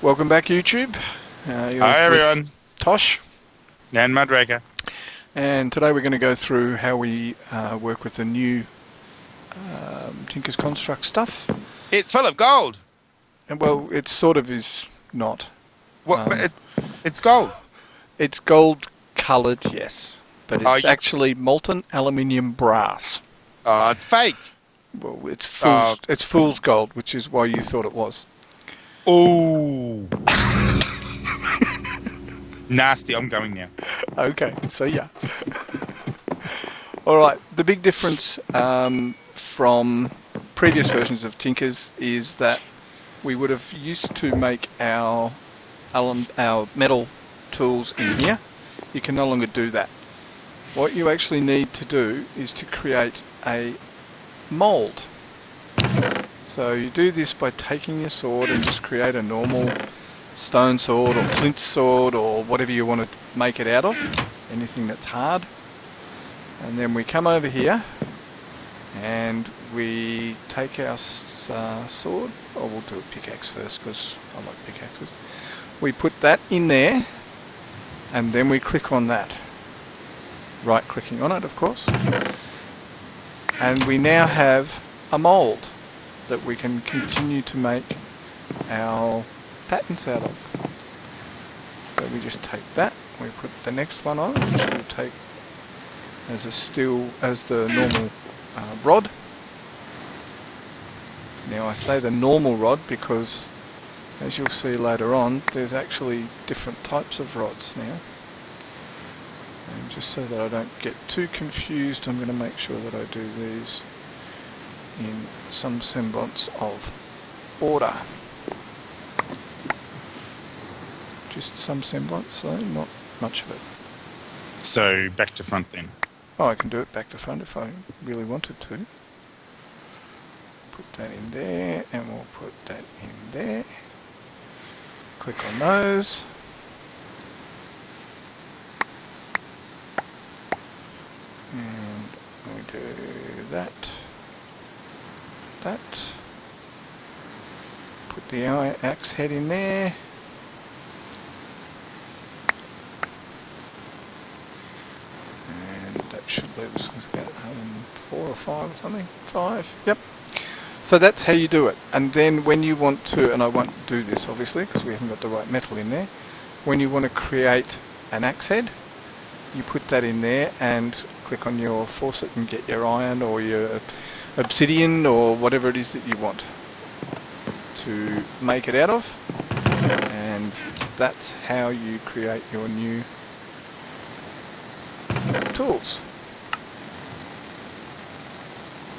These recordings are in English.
Welcome back, YouTube. Hi, everyone. Tosh. And Mudraker. And today we're going to go through how we work with the new Tinker's Construct stuff. It's full of gold. And, well, it sort of is not. What? But it's gold. It's gold-coloured, yes. But it's actually molten aluminium brass. Oh, it's fake. Well, it's fool's gold, which is why you thought it was. Oh. Nasty, I'm going now. Okay, so yeah. Alright, the big difference from previous versions of Tinkers is that we would have used to make our metal tools in here. You can no longer do that. What you actually need to do is to create a mould. So you do this by taking your sword and just create a normal stone sword or flint sword or whatever you want to make it out of, anything that's hard. And then we come over here and we take our sword, or we'll do a pickaxe first because I like pickaxes. We put that in there and then we click on that. Right clicking on it, of course. And we now have a mould that we can continue to make our patterns out of. So we just take that, we put the next one on, which we'll take as the normal rod. Now I say the normal rod because, as you'll see later on, there's actually different types of rods now. And just so that I don't get too confused, I'm going to make sure that I do these in some semblance of order. Just some semblance, though, not much of it. So, back to front then. Oh, I can do it back to front if I really wanted to. Put that in there, and we'll put that in there. Click on those. And we do that. Put the axe head in there. And that should leave us with about 4 or 5 or something. 5, yep. So that's how you do it. And then when you want to, and I won't do this obviously because we haven't got the right metal in there, when you want to create an axe head, you put that in there and click on your faucet and get your iron or your obsidian or whatever it is that you want to make it out of, and that's how you create your new tools.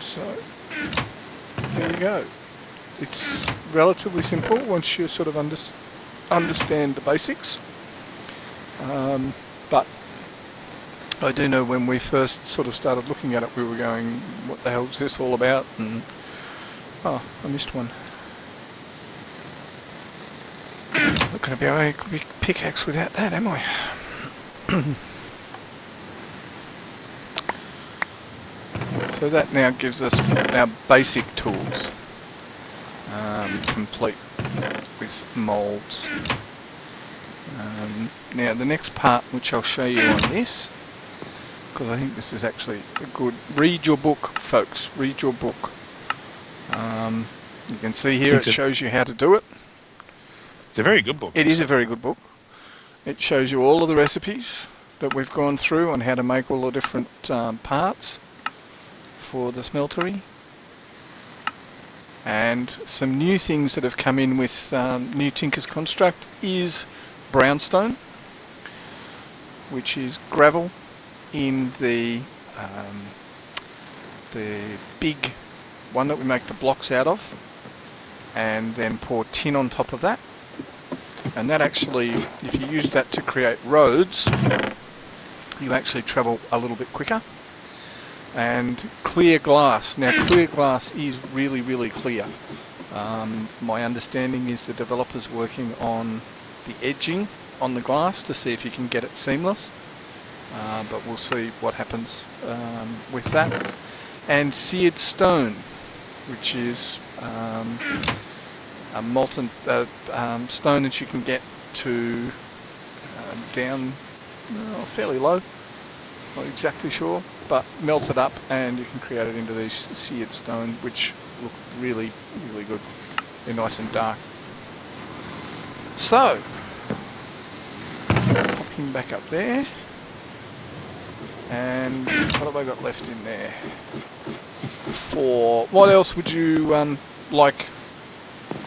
So there you go. It's relatively simple once you sort of understand the basics, but I do know when we first sort of started looking at it, we were going, what the hell is this all about? And oh, I missed one. Not going to be able to pickaxe without that, am I? So that now gives us our basic tools, complete with moulds. Now the next part, which I'll show you on this, because I think this is actually a good... Read your book, folks. Read your book. You can see here it shows you how to do it. It's a very good book. It is a very good book. It shows you all of the recipes that we've gone through on how to make all the different parts for the smeltery. And some new things that have come in with new Tinker's Construct is brownstone, which is gravel in the big one that we make the blocks out of, and then pour tin on top of that. And that actually, if you use that to create roads, you actually travel a little bit quicker. And clear glass. Now clear glass is really, really clear. My understanding is the developer's working on the edging on the glass to see if you can get it seamless. But we'll see what happens with that. And seared stone, which is molten stone that you can get to down fairly low. Not exactly sure, but melt it up and you can create it into these seared stone, which look really, really good. They're nice and dark. So, popping back up there. And what have I got left in there? 4. What else would you like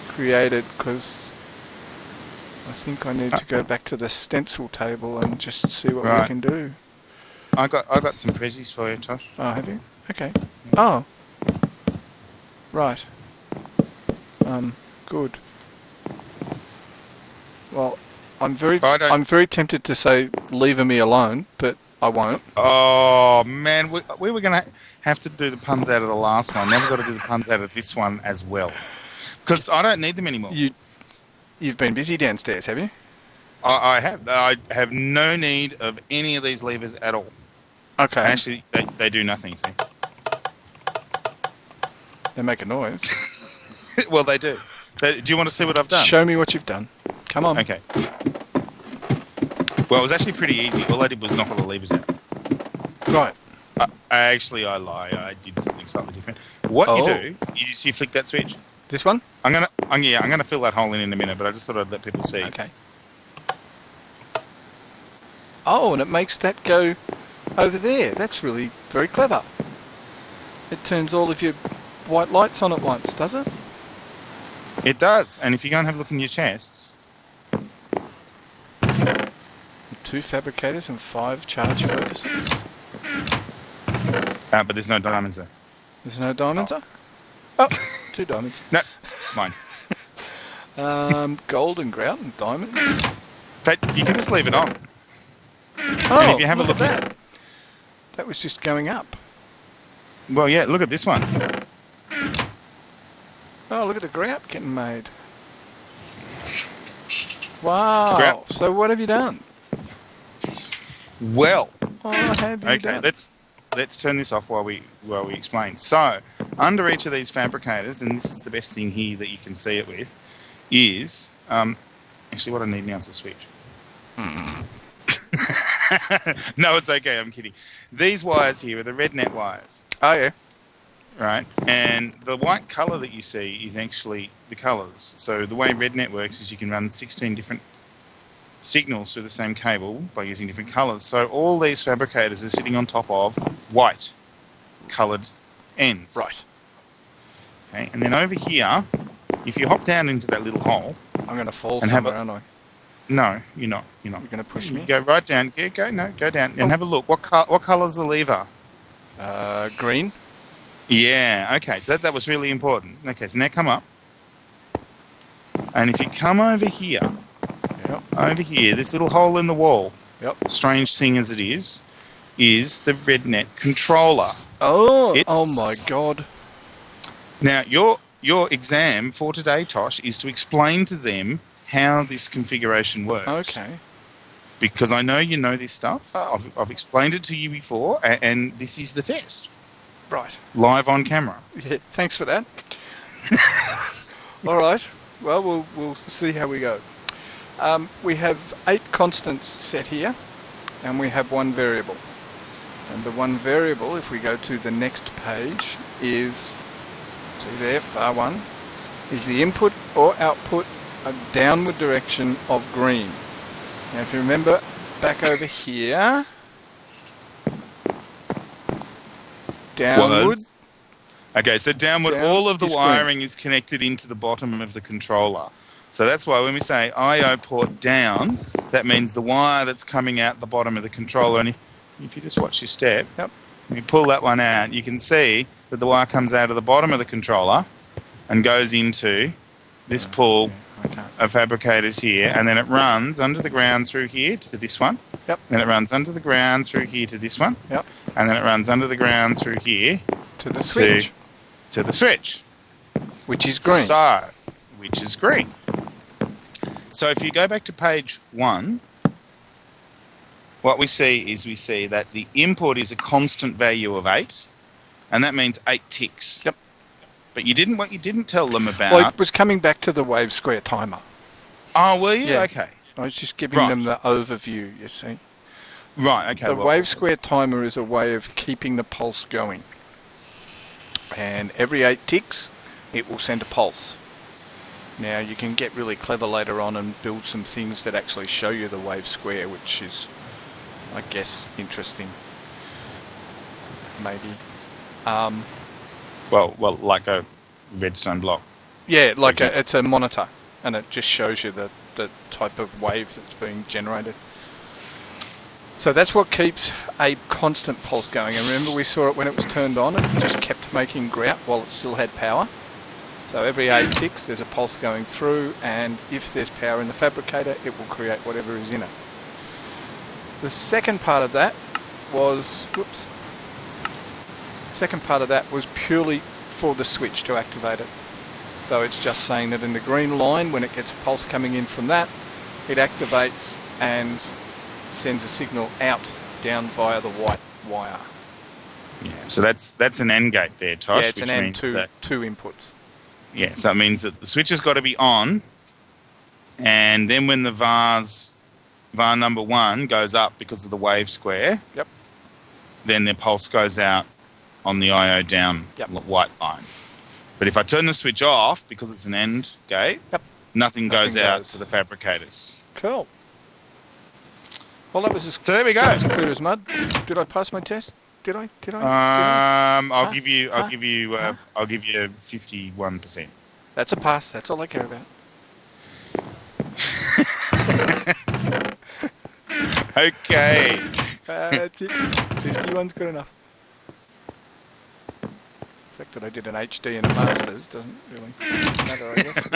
created? Because I think I need to go back to the stencil table and just see what we can do. I got some prezzies for you, Tosh. Oh, have you? Okay. Oh. Right. Good. Well, I'm very tempted to say leave me alone, but I won't. Oh man, we were going to have to do the puns out of the last one. Now we've got to do the puns out of this one as well, because I don't need them anymore. You've been busy downstairs, have you? I have. I have no need of any of these levers at all. Okay. Actually, they do nothing. See? They make a noise. Well, they do. Do you want to see what I've done? Show me what you've done. Come on. Okay. Well, it was actually pretty easy. All I did was knock all the levers out. Right. I lie. I did something slightly different. What you do is you flick that switch. This one? I'm gonna fill that hole in a minute, but I just thought I'd let people see. Okay. Oh, and it makes that go over there. That's really very clever. It turns all of your white lights on at once, does it? It does. And if you go and have a look in your chests... 2 fabricators and 5 charge focuses. But there's no diamonds there. There's no diamonds there? Oh, 2 diamonds. No, mine. Gold and grout and diamonds. In fact, you can just leave it on. Oh, and if you have a look at that. That was just going up. Well, yeah, look at this one. Oh, look at the grout getting made. Wow. So what have you done? Well, what have you done? let's turn this off while we explain. So, under each of these fabricators, and this is the best thing here that you can see it with, is actually what I need now is a switch. No, it's okay. I'm kidding. These wires here are the red net wires. Oh yeah. Right, and the white colour that you see is actually the colours. So the way RedNet works is you can run 16 different signals through the same cable by using different colours. So all these fabricators are sitting on top of white coloured ends. Right. Okay, and then over here, if you hop down into that little hole... I'm going to fall somewhere, aren't I? No, you're not. You're going to push me? Go right down. Yeah, go down and have a look. What colour's the lever? Green. Yeah, okay, so that was really important. Okay, so now come up. And if you come over here, this little hole in the wall, strange thing as it is the RedNet controller. Oh my God. Now, your exam for today, Tosh, is to explain to them how this configuration works. Okay. Because I know you know this stuff. Oh. I've explained it to you before, and this is the test. Right. Live on camera. Yeah, thanks for that. All right. Well, we'll see how we go. We have 8 constants set here, and we have 1 variable. And the 1 variable, if we go to the next page, is, see there, bar 1, is the input or output of downward direction of green. Now, if you remember, back over here... Downward. Okay, so downward, all of the wiring is connected into the bottom of the controller. So that's why when we say I/O port down, that means the wire that's coming out the bottom of the controller. And if you just watch your step, and you pull that one out, you can see that the wire comes out of the bottom of the controller and goes into this pool of fabricators here, and then it runs under the ground through here to this one. Then it runs under the ground through here to this one. And then it runs under the ground through here to the switch. To the switch. Which is green. Which is green. So if you go back to page 1, what we see that the input is a constant value of 8, and that means 8 ticks. But you didn't. What you didn't tell them about. Well, it was coming back to the wave square timer. Oh, were you? Yeah. Okay. I was just giving them the overview, you see. Right, okay. The wave square timer is a way of keeping the pulse going. And every 8 ticks, it will send a pulse. Now, you can get really clever later on and build some things that actually show you the wave square, which is, I guess, interesting. Maybe. Well, like a redstone block. Yeah, like it's a monitor, and it just shows you the type of wave that's being generated. So that's what keeps a constant pulse going. And remember, we saw it when it was turned on, it just kept making grout while it still had power. So every 8 ticks, there's a pulse going through, and if there's power in the fabricator, it will create whatever is in it. The second part of that was, purely for the switch to activate it. So it's just saying that in the green line, when it gets a pulse coming in from that, it activates and sends a signal out down via the white wire. Yeah. So that's an AND gate there, Tosh. Yeah, it's an AND, two inputs. Yeah, so it means that the switch has got to be on, and then when the var number 1 goes up because of the wave square, yep, then the pulse goes out on the IO down white line. But if I turn the switch off, because it's an AND gate, nothing goes out to the fabricators. Cool. Well, that was so there we go. That was clear as mud. Did I pass my test? Did I? I'll give you 51%. That's a pass. That's all I care about. Okay. That's it. 51's good enough. The fact that I did an HD and a Masters doesn't really matter, I guess.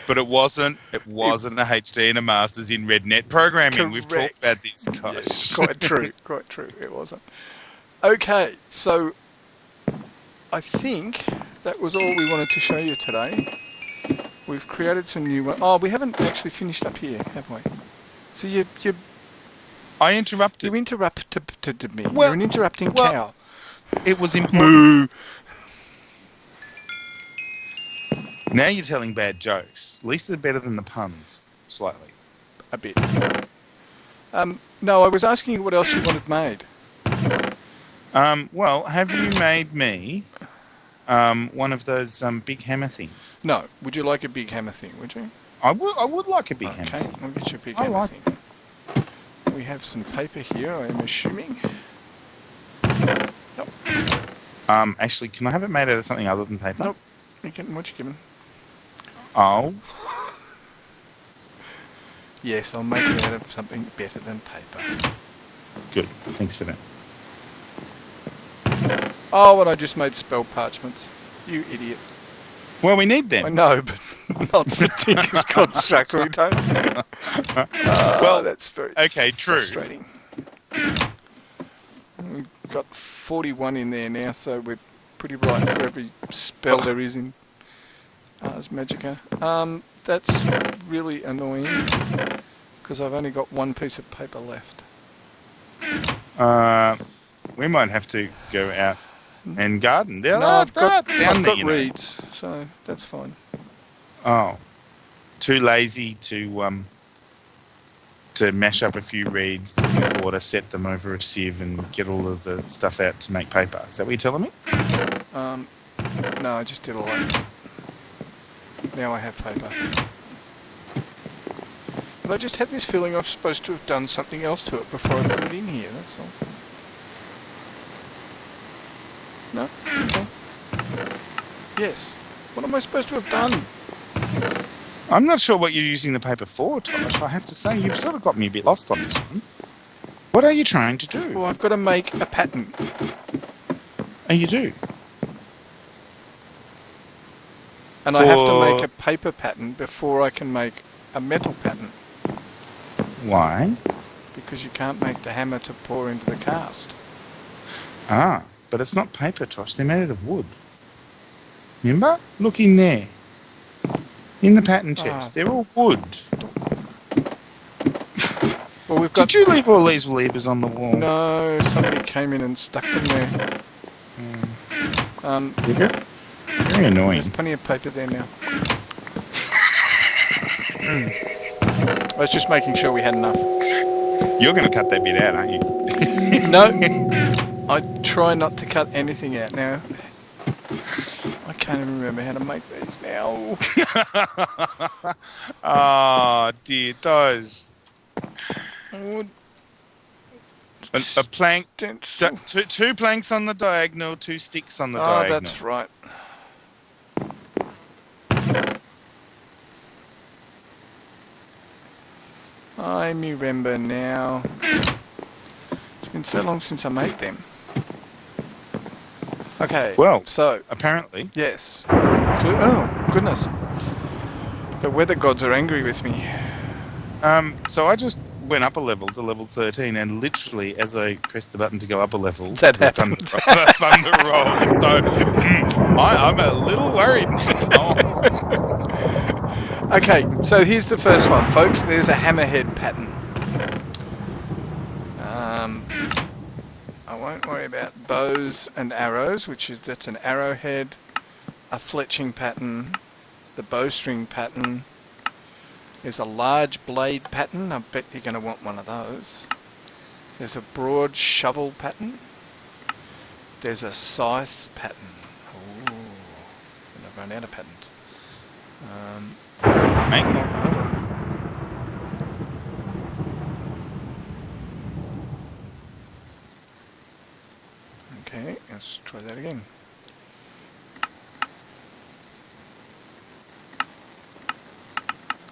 But it wasn't a HD and a Masters in RedNet programming. Correct. We've talked about this, Tosh. Yes, quite true. It wasn't. Okay, so I think that was all we wanted to show you today. We've created some new ones. Oh, we haven't actually finished up here, have we? So I interrupted. You interrupted me. You're an interrupting cow. It was important. Now you're telling bad jokes. At least they're better than the puns, slightly. A bit. No, I was asking you what else you wanted made. Well, have you made me one of those big hammer things? No. Would you like a big hammer thing, would you? I would like a big hammer thing. Okay, I'll get you a big hammer thing. We have some paper here, I am assuming. Nope. Actually, can I have it made out of something other than paper? Nope. What you given? Oh. Yes, I'll make it out of something better than paper. Good. Thanks for that. Oh, and I just made spell parchments. You idiot. Well, we need them. I know, but not for Tinker's Construct. We don't. Well, that's very frustrating. We've got 41 in there now, so we're pretty right for every spell there is in Ars Magica. That's really annoying, because I've only got one piece of paper left. We might have to go out and garden. I've got reeds, so that's fine. Oh. Too lazy to mash up a few reeds, put them in water, set them over a sieve, and get all of the stuff out to make paper. Is that what you're telling me? No, I just did all that. Now I have paper. But I just had this feeling I'm supposed to have done something else to it before I put it in here, that's all. No? Okay. Yes. What am I supposed to have done? I'm not sure what you're using the paper for, Tosh. I have to say, you've sort of got me a bit lost on this one. What are you trying to do? Well, I've got to make a pattern. Oh, you do? And I have to make a paper pattern before I can make a metal pattern. Why? Because you can't make the hammer to pour into the cast. Ah, but it's not paper, Tosh. They're made out of wood. Remember? Look in there. In the pattern chest. They're all wood. Well, we've got... Did you leave all these levers on the wall? No, somebody came in and stuck them there. Very annoying. There's plenty of paper there now. I was just making sure we had enough. You're going to cut that bit out, aren't you? No, I try not to cut anything out now. I can't even remember how to make these now. Oh, dear, Dodge. Oh, A plank, stencil. two planks on the diagonal, 2 sticks on the diagonal. Oh, that's right. I remember now. It's been so long since I made them. Okay. Well, so apparently. yes. Oh goodness. The weather gods are angry with me. So I just went up a level to level 13, and literally, as I pressed the button to go up a level, That the happened. the thunder rolls. So I'm a little worried now. Okay, so here's the first one, folks. There's a hammerhead pattern. I won't worry about bows and arrows, that's an arrowhead, a fletching pattern, the bowstring pattern. There's a large blade pattern. I bet you're going to want one of those. There's a broad shovel pattern. There's a scythe pattern. Ooh, and I've run out of patterns. Okay, let's try that again.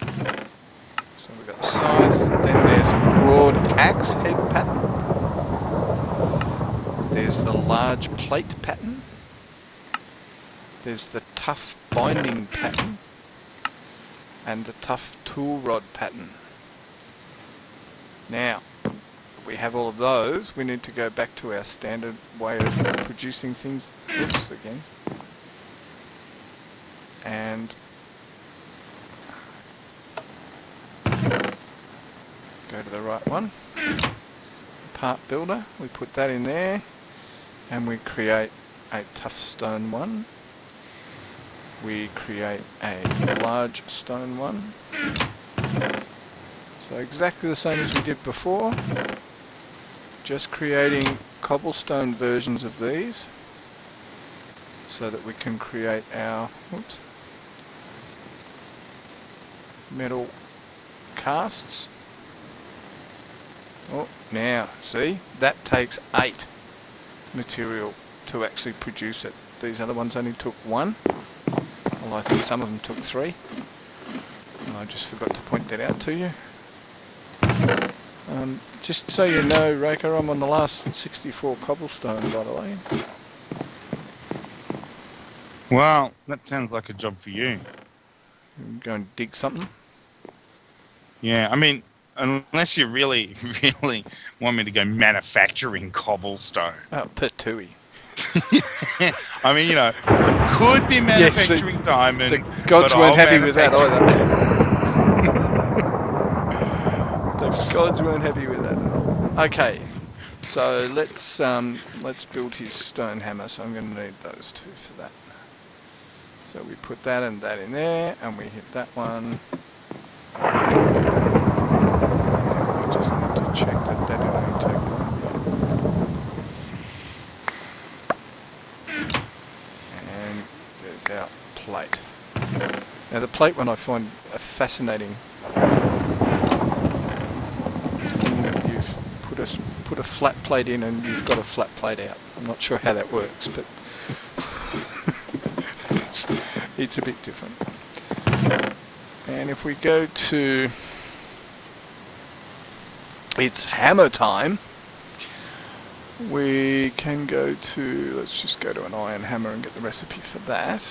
So we've got the scythe, then there's a broad axe head pattern. There's the large plate pattern. There's the tough binding pattern. And the tough tool rod pattern. Now, we have all of those. We need to go back to our standard way of producing things. Oops, again. And go to the right one. Part builder. We put that in there. And we create a tough stone one. We create a large stone one. So exactly the same as we did before. Just creating cobblestone versions of these so that we can create our metal casts. Oh, now, see? That takes 8 material to actually produce it. These other ones only took 1. Well, I think some of them took 3. And I just forgot to point that out to you. Just so you know, Raker, I'm on the last 64 cobblestone, by the way. Well, that sounds like a job for you. Go and dig something. Yeah, I mean, unless you really, really want me to go manufacturing cobblestone. Oh, Petui. I mean, I could be manufacturing diamond. The gods weren't happy with that either. The gods weren't happy with that at all. Okay, so let's build his stone hammer. So I'm going to need those 2 for that. So we put that and that in there, and we hit that one. I just need to check that didn't only take 1. And there's our plate. Now the plate one I find a fascinating thing that you've put a flat plate in and you've got a flat plate out. I'm not sure how that works, but it's a bit different. And if we go to it's hammer time, we can go to, let's just go to an iron hammer and get the recipe for that.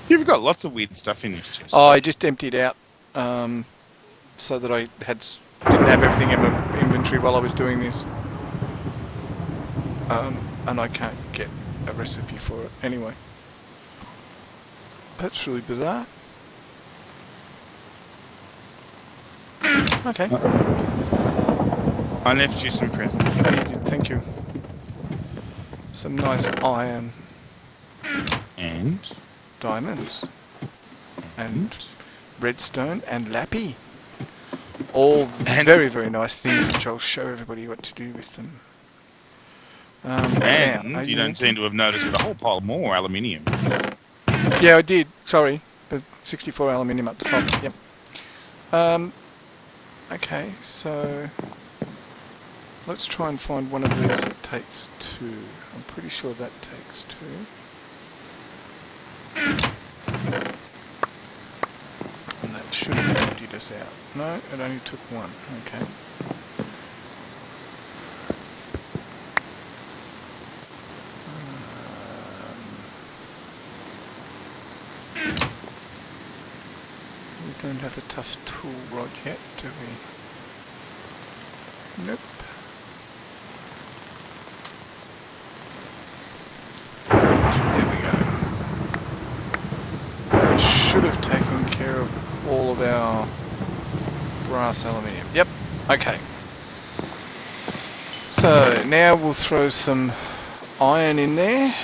You've got lots of weird stuff in this chest. Oh, I just emptied out so that I didn't have everything in my inventory while I was doing this. And I can't get a recipe for it anyway. That's really bizarre. Okay. I left you some presents. Oh, you did, thank you. some nice iron And diamonds and redstone and lappy. All very, very nice things, which I'll show everybody what to do with them. and you don't seem to have noticed a whole pile more aluminium. Yeah, I did. Sorry. The 64 aluminium up the top. Yep. Okay, so let's try and find one of these that takes 2. I'm pretty sure that takes 2. And that should have emptied us out. No, it only took 1. Okay. We don't have a tough tool rod yet, do we? Nope. There we go. We should have taken care of all of our brass aluminium. Yep, okay. So now we'll throw some iron in there.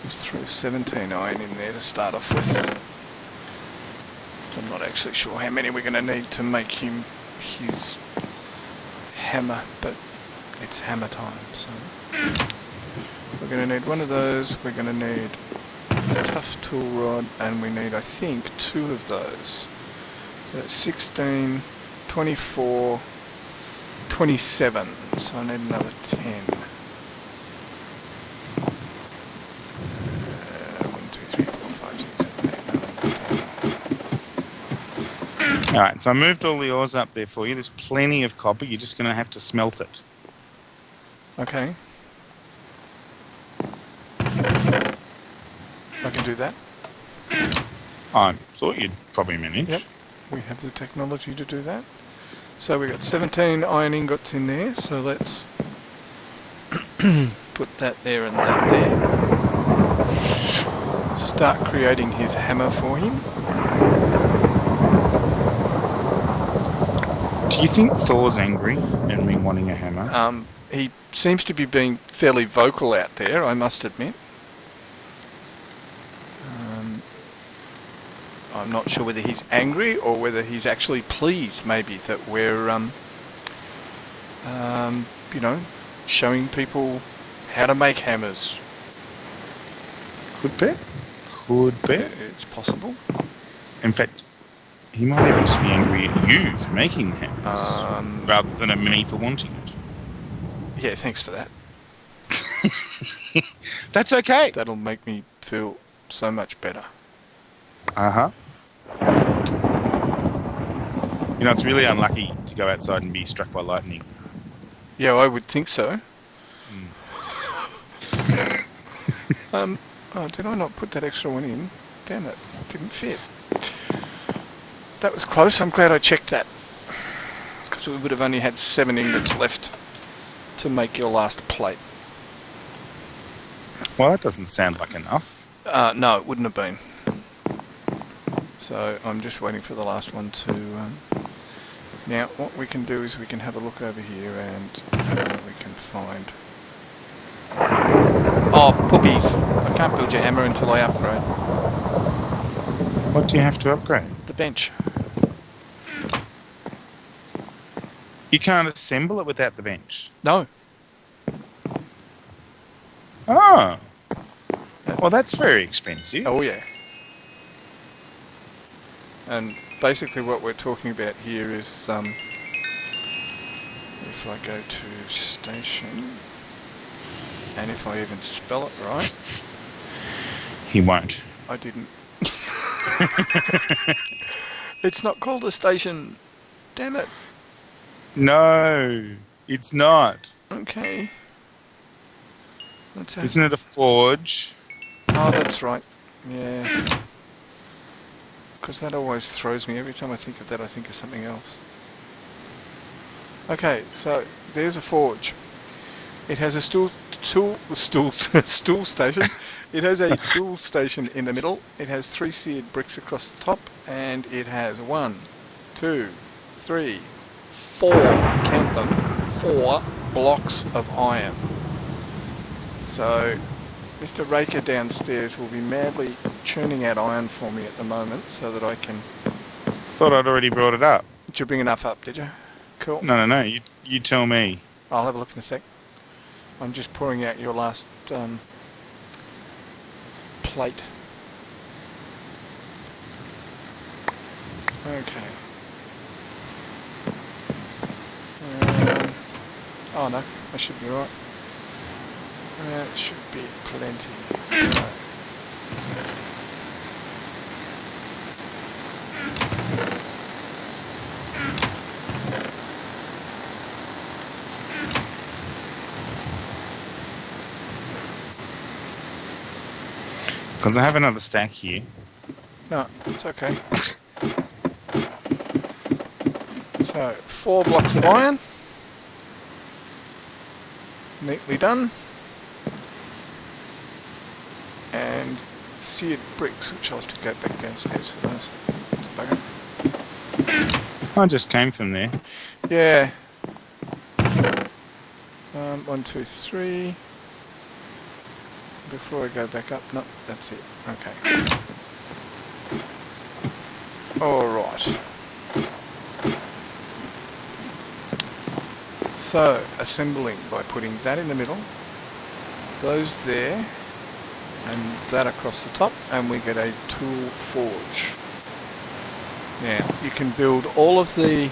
Let's throw 17 iron in there to start off with. So I'm not actually sure how many we're going to need to make him his hammer, but it's hammer time, so we're going to need one of those, we're going to need a tough tool rod, and we need, I think, 2 of those. So that's 16, 24, 27, so I need another 10. 1, 2, 3, 4, 5, 6, 7, 8, 9, 10. Alright, so I moved all the ores up there for you. There's plenty of copper. You're just going to have to smelt it. Okay. I can do that. I thought you'd probably manage. Yep, we have the technology to do that. So we've got 17 iron ingots in there, so let's put that there and that there. Start creating his hammer for him. Do you think Thor's angry at me wanting a hammer? He seems to be being fairly vocal out there, I must admit. I'm not sure whether he's angry or whether he's actually pleased, maybe, that we're, you know, showing people how to make hammers. Could be. Could be. It's possible. In fact, he might even just be angry at you for making the hammers, rather than at me for wanting it. Yeah, thanks for that. That's okay. That'll make me feel so much better. Uh-huh. You know, it's really unlucky to go outside and be struck by lightning. Yeah, I would think so. Oh, did I not put that extra one in? Damn it, didn't fit. That was close. I'm glad I checked that. Because we would have only had 7 ingots left to make your last plate. Well, that doesn't sound like enough. No, it wouldn't have been. So I'm just waiting for the last one to... Now, what we can do is we can have a look over here and we can find... Oh, puppies! I can't build your hammer until I upgrade. What do you have to upgrade? The bench. You can't assemble it without the bench? No. Oh. Well, that's very expensive. Oh, yeah. And basically what we're talking about here is, if I go to station, and if I even spell it right... He won't. I didn't. It's not called a station. Damn it. No, it's not. Okay. Isn't it a forge? Oh, that's right. Yeah. Because that always throws me. Every time I think of that, I think of something else. Okay, so there's a forge. It has a stool station. It has a tool station in the middle. It has 3 seared bricks across the top, and it has 1, 2, 3, 4, count them, 4 blocks of iron. So Mr. Raker downstairs will be madly churning out iron for me at the moment so that I can... Thought I'd already brought it up. Did you bring enough up, did you? Cool. No. You tell me. I'll have a look in a sec. I'm just pouring out your last plate. Okay. Oh no, that should be right. That should be plenty. So. Because I have another stack here. No, it's okay. So, 4 blocks of iron. Neatly done. And seared bricks, which I'll have to go back downstairs for those. It's a bugger. I just came from there. Yeah. 1, 2, 3. Before I go back up, no, that's it. Okay. Alright. So, assembling by putting that in the middle, those there, and that across the top, and we get a tool forge. Now, you can build all of the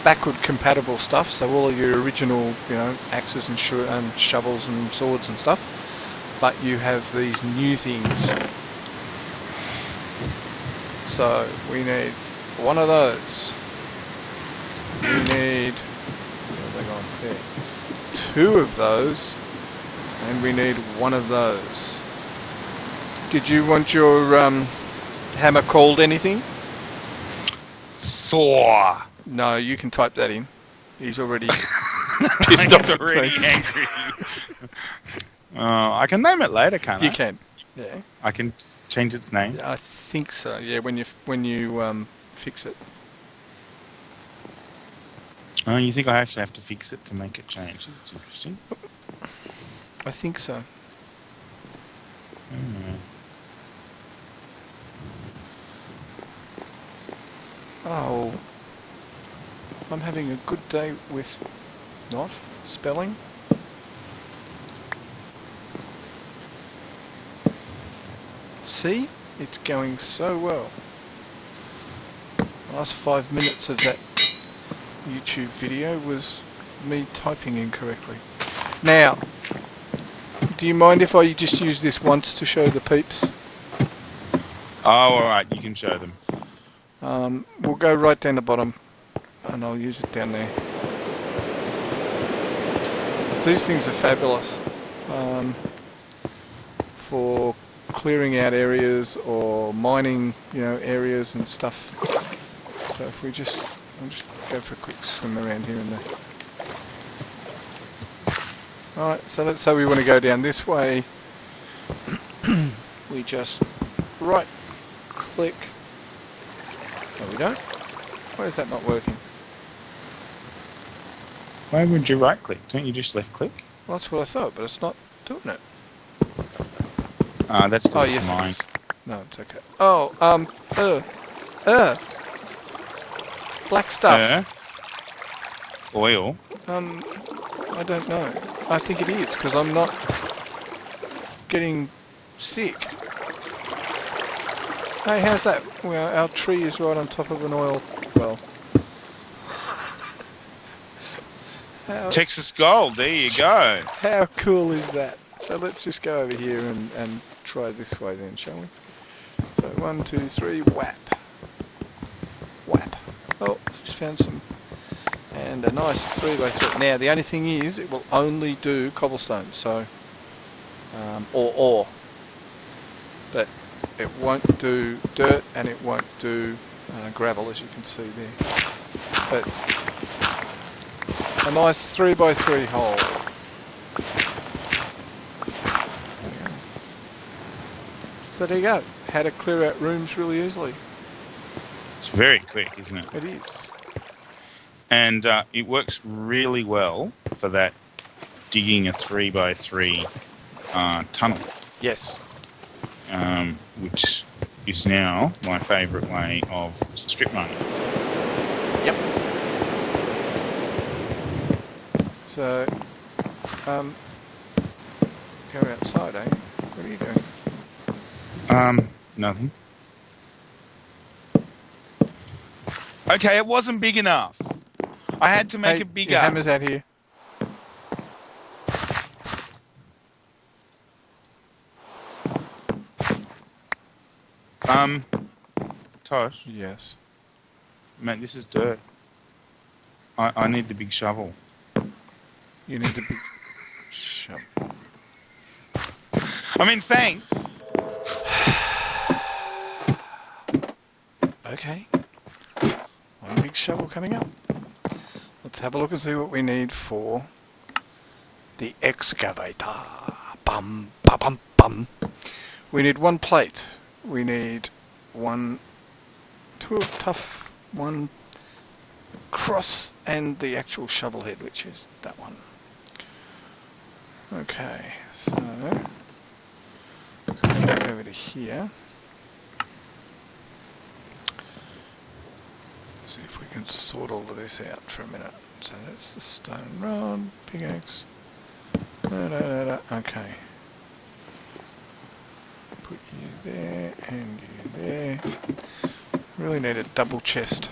backward compatible stuff, so all of your original, axes and shovels and swords and stuff, but you have these new things. So, we need one of those. We need... There. 2 of those, and we need 1 of those. Did you want your hammer called anything? Thor. No, you can type that in. He's already He's already angry. I can name it later, can't I? You can. Yeah. I can change its name. I think so. Yeah, when you fix it. Oh, you think I actually have to fix it to make it change? That's interesting. I think so. Oh, I'm having a good day with not spelling. See? It's going so well. The last 5 minutes of that YouTube video was me typing incorrectly. Now, do you mind if I just use this once to show the peeps? Oh, alright, you can show them. We'll go right down the bottom and I'll use it down there. These things are fabulous for clearing out areas or mining, areas and stuff. So if we I'll just go for a quick swim around here and there. Alright, so let's say we want to go down this way. We just right click. No, we don't. Why is that not working? Why would you right click? Don't you just left click? Well, that's what I thought, but it's not doing it. That's because it's mine. No, it's okay. Oh, black stuff. Oil. I don't know. I think it is, because I'm not getting sick. Hey, how's that? Well, our tree is right on top of an oil well. Texas Gold, there you go. How cool is that? So let's just go over here and try this way then, shall we? So 1, 2, 3, whap. Whap. Oh, just found some. And a nice 3x3. Now, the only thing is, it will only do cobblestone, so... or ore. But it won't do dirt, and it won't do gravel, as you can see there. But a nice 3x3 hole. So there you go. How to clear out rooms really easily. quick, isn't it? It is. And it works really well for that digging a 3x3 tunnel. Yes. Which is now my favourite way of strip mining. Yep. So, go outside, eh? What are you doing? Nothing. Okay, it wasn't big enough. I had to make it bigger. Your hammer's out here. Tosh? Yes. Mate, this is dirt. I need the big shovel. You need the big shovel. I mean, thanks. Okay. One big shovel coming up. Let's have a look and see what we need for the excavator. Bum, bum, bum, bum. We need one plate. We need one tool tough, one cross, and the actual shovel head, which is that one. Okay, so let's go back over to here. See if we can sort all of this out for a minute. So that's the stone rod, pickaxe. Okay. Put you there and you there. Really need a double chest.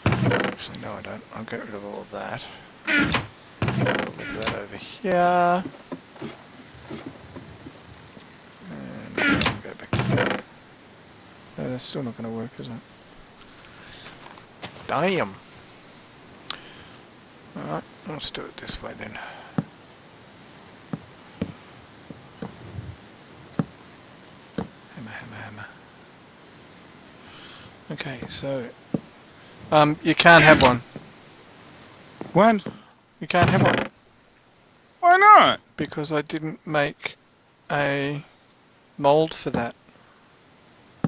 Actually, no, I don't. I'll get rid of all of that. I'll leave that over here. And I'll go back to that. No, that's still not going to work, is it? Damn. Alright, let's do it this way then. Hammer, hammer, hammer. Okay, so you can't have one. What? You can't have one. Why not? Because I didn't make a mould for that.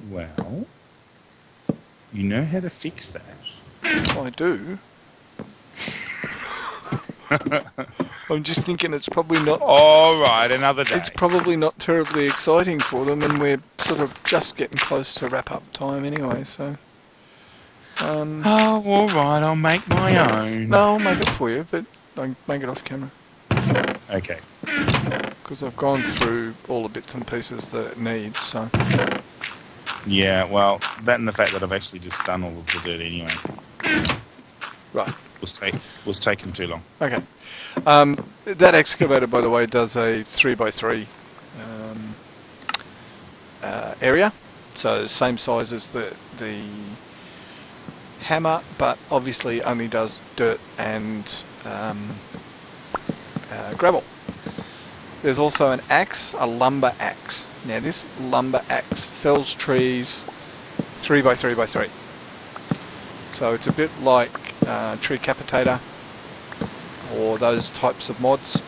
Well, you know how to fix that. I do. I'm just thinking it's probably not... All right, another day. It's probably not terribly exciting for them, and we're sort of just getting close to wrap-up time anyway, so... oh, all right, I'll make my own. No, I'll make it for you, but don't make it off camera. Okay. Because I've gone through all the bits and pieces that it needs, so... Yeah, well, that and the fact that I've actually just done all of the dirt anyway. Right. Was taking too long. Okay. That excavator, by the way, does a 3x3 area. So same size as the hammer, but obviously only does dirt and gravel. There's also an axe, a lumber axe. Now this lumber axe fells trees 3x3x3. So it's a bit like TreeCapitator or those types of mods.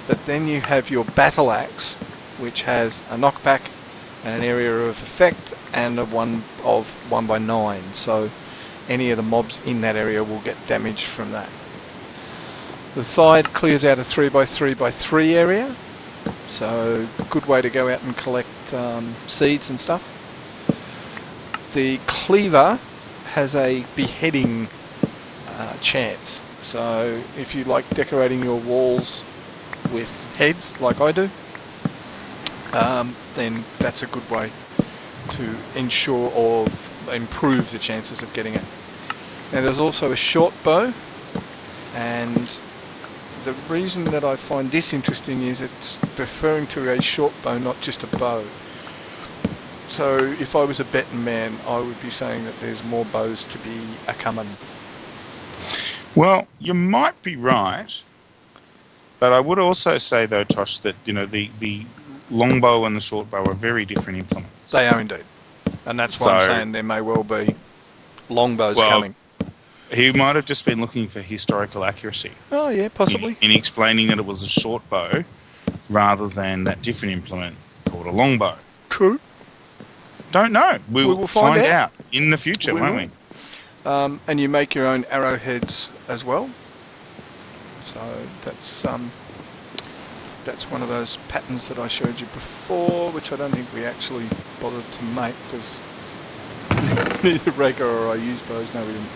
But then you have your battle axe, which has a knockback and an area of effect and a 1x9. So any of the mobs in that area will get damaged from that. The side clears out a 3x3x3 area. So good way to go out and collect seeds and stuff. The cleaver has a beheading chance. So if you like decorating your walls with heads like I do, then that's a good way to ensure or improve the chances of getting it. Now there's also a short bow, and the reason that I find this interesting is it's referring to a short bow, not just a bow. So if I was a betting man, I would be saying that there's more bows to be a-coming. Well, you might be right, but I would also say, though, Tosh, that the longbow and the short bow are very different implements. They are indeed, and that's why I'm saying there may well be longbows coming. He might have just been looking for historical accuracy. Oh yeah, possibly. In explaining that it was a short bow rather than that different implement called a longbow. True. Don't know. We will find out in the future, won't we? And you make your own arrowheads as well. So that's one of those patterns that I showed you before, which I don't think we actually bothered to make because neither Rega or I used those. No, we didn't.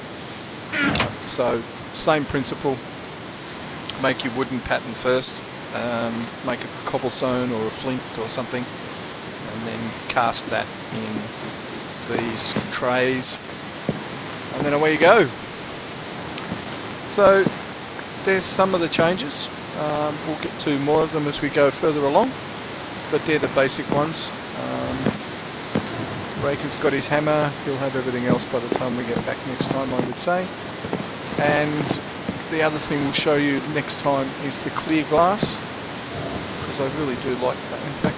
So same principle. Make your wooden pattern first. Make a cobblestone or a flint or something, and then cast that in these trays, and then away you go. So there's some of the changes. We'll get to more of them as we go further along, but they're the basic ones. Raker's got his hammer. He'll have everything else by the time we get back next time, I would say. And the other thing we'll show you next time is the clear glass, because I really do like that. In fact,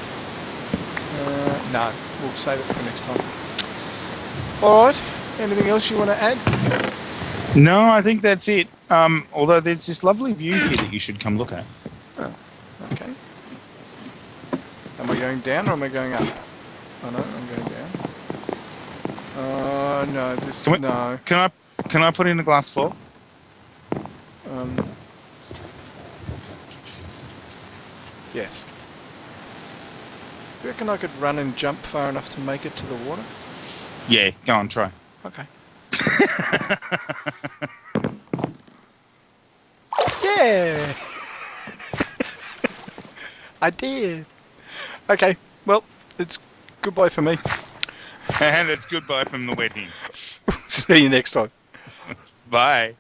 no, we'll save it for next time. Alright, anything else you want to add? No, I think that's it. Although there's this lovely view here that you should come look at. Oh, okay. Am I going down or am I going up? Oh no, I'm going down. No, this... no. Can I put in a glass floor? Yes. Do you reckon I could run and jump far enough to make it to the water? Yeah, go on, try. Okay. Yeah! I did. Okay, well, it's goodbye for me. And it's goodbye from the wedding. See you next time. Bye.